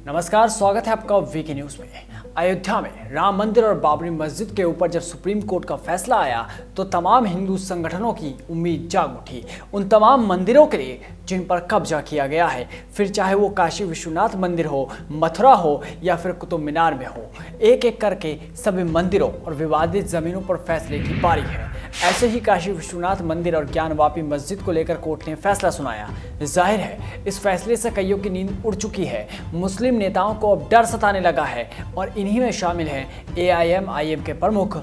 नमस्कार, स्वागत है आपका वीके न्यूज में। अयोध्या में राम मंदिर और बाबरी मस्जिद के ऊपर जब सुप्रीम कोर्ट का फैसला आया तो तमाम हिंदू संगठनों की उम्मीद जाग उठी। उन तमाम मंदिरों के लिए जिन पर कब्जा किया गया है, फिर चाहे वो काशी विश्वनाथ मंदिर हो, मथुरा हो या फिर कुतुब मीनार में हो, एक एक करके सभी मंदिरों और विवादित जमीनों पर फैसले की बारी है। ऐसे ही काशी विश्वनाथ मंदिर और ज्ञानवापी मस्जिद को लेकर कोर्ट ने फैसला सुनाया। जाहिर है इस फैसले से कईयों की नींद उड़ चुकी है। मुस्लिम नेताओं को अब डर सताने लगा है और इन्हीं में शामिल हैं AIM के प्रमुख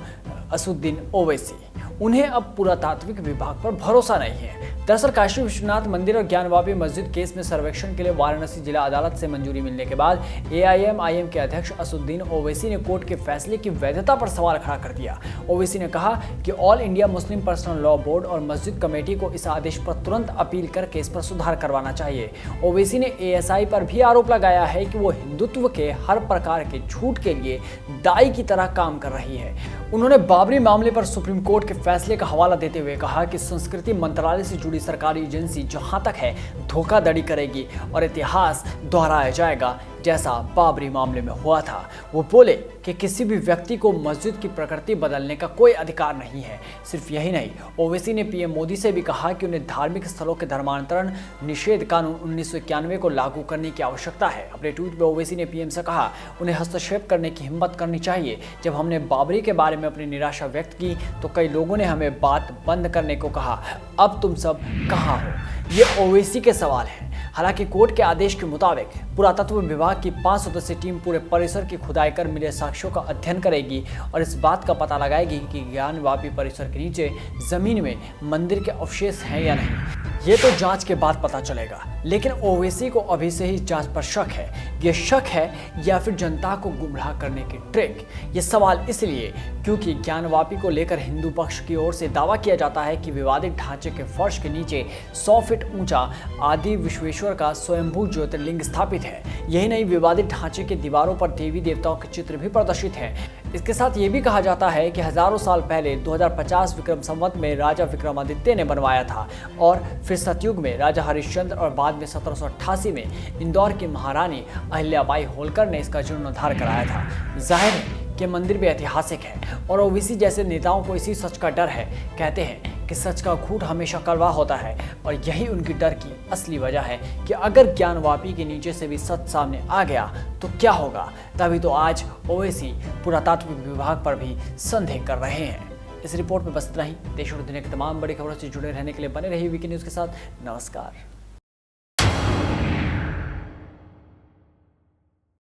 असदुद्दीन ओवैसी। उन्हें अब पुरातात्विक विभाग पर भरोसा नहीं है। दरअसल काशी विश्वनाथ मंदिर और ज्ञानवापी मस्जिद केस में सर्वेक्षण के लिए वाराणसी जिला अदालत से मंजूरी मिलने के बाद AIM के अध्यक्ष असदुद्दीन ओवैसी ने कोर्ट के फैसले की वैधता पर सवाल खड़ा कर दिया। ओवैसी ने कहा कि all India Muslim personal law board और मस्जिद कमेटी को इस आदेश पर तुरंत अपील कर केस पर सुधार करवाना चाहिए। ओवैसी ने ASI पर भी आरोप लगाया है कि वो हिंदुत्व के हर प्रकार के झूठ के लिए दाई की तरह काम कर रही है। उन्होंने बाबरी मामले पर सुप्रीम कोर्ट के फैसले का हवाला देते हुए कहा कि संस्कृति मंत्रालय से जुड़ी सरकारी एजेंसी जहां तक है धोखाधड़ी करेगी और इतिहास दोहराया जाएगा जैसा बाबरी मामले में हुआ था। वो बोले कि किसी भी व्यक्ति को मस्जिद की प्रकृति बदलने का कोई अधिकार नहीं है। सिर्फ यही नहीं, ओवैसी ने PM मोदी से भी कहा कि उन्हें धार्मिक स्थलों के धर्मांतरण निषेध कानून 1991 को लागू करने की आवश्यकता है। अपने ट्वीट में ओवैसी ने PM से कहा उन्हें हस्तक्षेप करने की हिम्मत करनी चाहिए। जब हमने बाबरी के बारे में अपनी निराशा व्यक्त की तो कई लोगों ने हमें बात बंद करने को कहा। अब तुम सब कहाँ हो? ये ओवैसी के सवाल हैं। हालांकि कोर्ट के आदेश के मुताबिक पुरातत्व विभाग की 5 सदस्यीय टीम पूरे परिसर की खुदाई कर मिले साक्ष्यों का अध्ययन करेगी और इस बात का पता लगाएगी कि ज्ञानवापी परिसर के नीचे जमीन में मंदिर के अवशेष हैं या नहीं। ये तो जांच के बाद पता चलेगा, लेकिन ओवैसी को अभी से ही जांच पर शक है। ये शक है या फिर जनता को गुमराह करने की ट्रिक? ये सवाल इसलिए क्योंकि ज्ञानवापी को लेकर हिंदू पक्ष की ओर से दावा किया जाता है कि विवादित ढांचे के फर्श के नीचे 100 फीट ऊंचा आदि विश्वेश्वर का स्वयंभू ज्योतिर्लिंग स्थापित है। यही नहीं, विवादित ढांचे के दीवारों पर देवी देवताओं के चित्र भी प्रदर्शित हैं। इसके साथ ये भी कहा जाता है कि हजारों साल पहले 2050 विक्रम संवत में राजा विक्रमादित्य ने बनवाया था और फिर सतयुग में राजा हरिश्चंद्र और बाद में 1788 में इंदौर की महारानी अहिल्याबाई होलकर ने इसका जीर्णोद्धार कराया था। जाहिर है कि मंदिर भी ऐतिहासिक है और ओवैसी जैसे नेताओं को इसी सच का डर है। कहते हैं कि सच का घूंट हमेशा कड़वा होता है और यही उनकी डर की असली वजह है कि अगर ज्ञानवापी के नीचे से भी सच सामने आ गया तो क्या होगा। तभी तो आज ओवैसी पुरातात्विक विभाग पर भी संदेह कर रहे हैं। इस रिपोर्ट में बस इतना ही। देश और दुनिया की तमाम बड़ी खबरों से जुड़े रहने के लिए बने रहिए वीके न्यूज़ के साथ। नमस्कार।